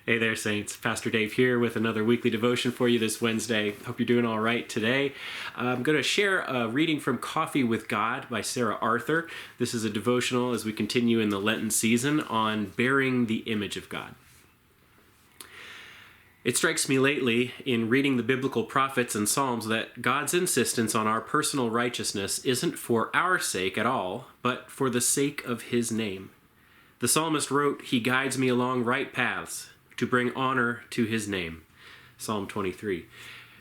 Hey there, Saints. Pastor Dave here with another weekly devotion for you this Wednesday. Hope you're doing all right today. I'm going to share a reading from Coffee with God by Sarah Arthur. This is a devotional as we continue in the Lenten season on bearing the image of God. It strikes me lately in reading the biblical prophets and Psalms that God's insistence on our personal righteousness isn't for our sake at all, but for the sake of His name. The psalmist wrote, "He guides me along right paths to bring honor to His name," Psalm 23,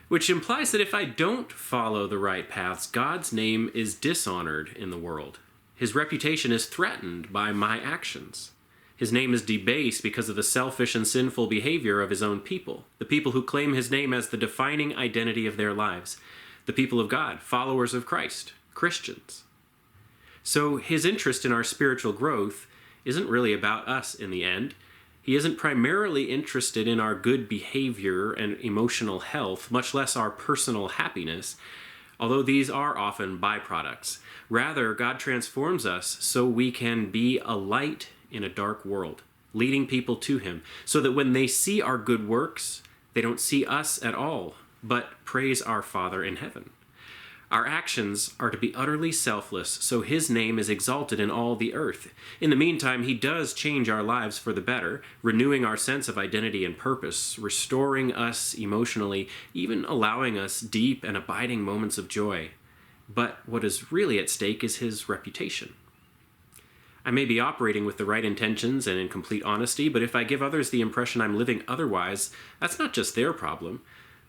which implies that if I don't follow the right paths, God's name is dishonored in the world. His reputation is threatened by my actions. His name is debased because of the selfish and sinful behavior of His own people, the people who claim His name as the defining identity of their lives, the people of God, followers of Christ, Christians. So His interest in our spiritual growth isn't really about us in the end. He isn't primarily interested in our good behavior and emotional health, much less our personal happiness, although these are often byproducts. Rather, God transforms us so we can be a light in a dark world, leading people to Him, so that when they see our good works, they don't see us at all, but praise our Father in heaven. Our actions are to be utterly selfless, so His name is exalted in all the earth. In the meantime, He does change our lives for the better, renewing our sense of identity and purpose, restoring us emotionally, even allowing us deep and abiding moments of joy. But what is really at stake is His reputation. I may be operating with the right intentions and in complete honesty, but if I give others the impression I'm living otherwise, that's not just their problem.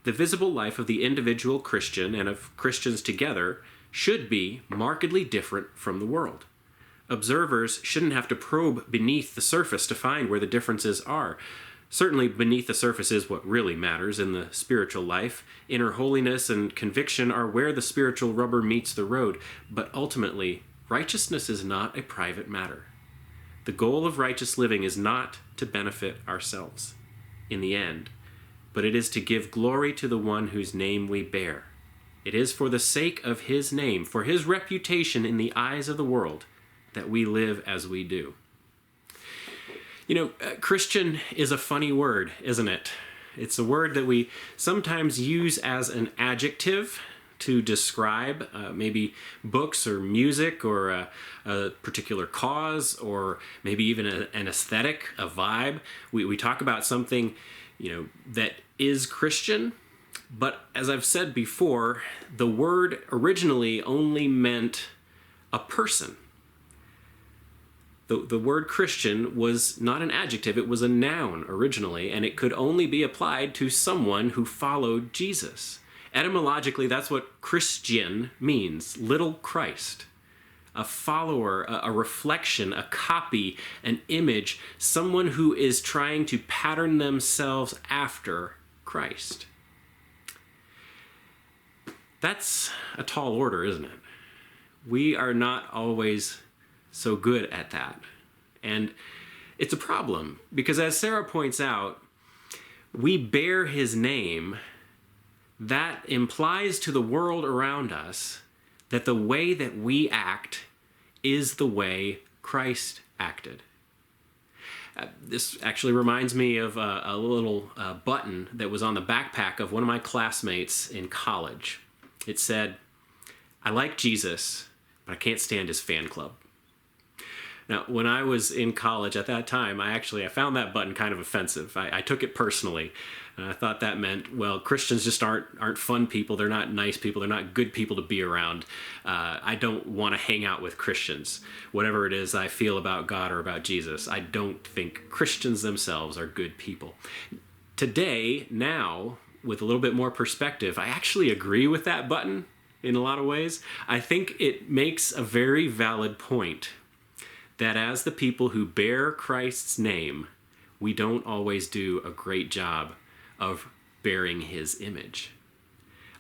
The visible life of the individual Christian and of Christians together should be markedly different from the world. Observers shouldn't have to probe beneath the surface to find where the differences are. Certainly beneath the surface is what really matters in the spiritual life. Inner holiness and conviction are where the spiritual rubber meets the road, but ultimately, righteousness is not a private matter. The goal of righteous living is not to benefit ourselves in the end, but it is to give glory to the one whose name we bear. It is for the sake of His name, for His reputation in the eyes of the world, that we live as we do. Christian is a funny word, isn't it? It's a word that we sometimes use as an adjective to describe maybe books or music or a particular cause or maybe even an aesthetic, a vibe. We talk about something that is Christian, but as I've said before, the word originally only meant a person. The word Christian was not an adjective, it was a noun originally, and it could only be applied to someone who followed Jesus. Etymologically, that's what Christian means, little Christ. A follower, a reflection, a copy, an image, someone who is trying to pattern themselves after Christ. That's a tall order, isn't it? We are not always so good at that. And it's a problem because, as Sarah points out, we bear His name. That implies to the world around us that the way that we act is the way Christ acted. This actually reminds me of a little button that was on the backpack of one of my classmates in college. It said, "I like Jesus, but I can't stand His fan club." Now, when I was in college at that time, I found that button kind of offensive. I took it personally. And I thought that meant, well, Christians just aren't fun people. They're not nice people. They're not good people to be around. I don't want to hang out with Christians. Whatever it is I feel about God or about Jesus, I don't think Christians themselves are good people. Today, now, with a little bit more perspective, I actually agree with that button in a lot of ways. I think it makes a very valid point that as the people who bear Christ's name, we don't always do a great job of bearing His image,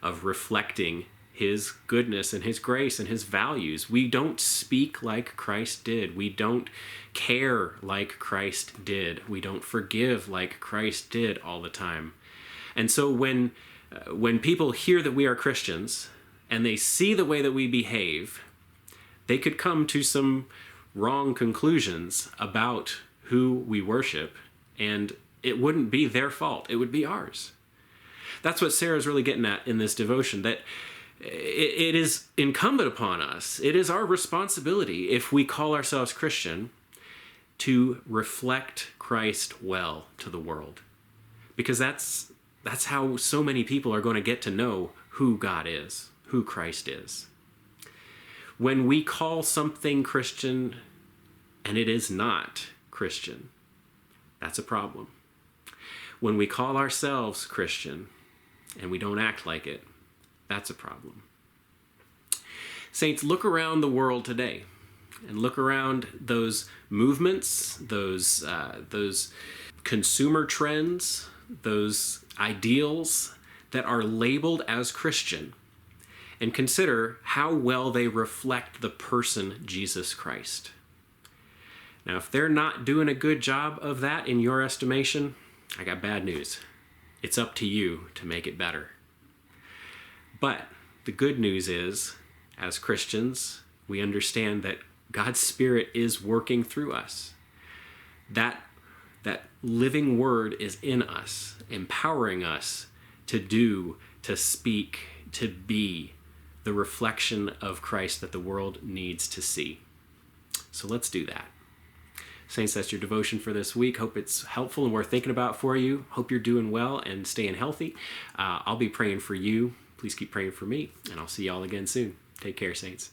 of reflecting His goodness and His grace and His values. We don't speak like Christ did. We don't care like Christ did. We don't forgive like Christ did all the time. And so when people hear that we are Christians and they see the way that we behave, they could come to some wrong conclusions about who we worship and it wouldn't be their fault. It would be ours. That's what Sarah's really getting at in this devotion, that it is incumbent upon us. It is our responsibility, if we call ourselves Christian, to reflect Christ well to the world. Because that's how so many people are going to get to know who God is, who Christ is. When we call something Christian and it is not Christian, that's a problem. When we call ourselves Christian and we don't act like it, that's a problem. Saints, look around the world today and look around those movements, those consumer trends, those ideals that are labeled as Christian, and consider how well they reflect the person Jesus Christ. Now, if they're not doing a good job of that in your estimation, I got bad news. It's up to you to make it better. But the good news is, as Christians, we understand that God's Spirit is working through us. That living word is in us, empowering us to do, to speak, to be the reflection of Christ that the world needs to see. So let's do that. Saints, that's your devotion for this week. Hope it's helpful and worth thinking about for you. Hope you're doing well and staying healthy. I'll be praying for you. Please keep praying for me, and I'll see y'all again soon. Take care, Saints.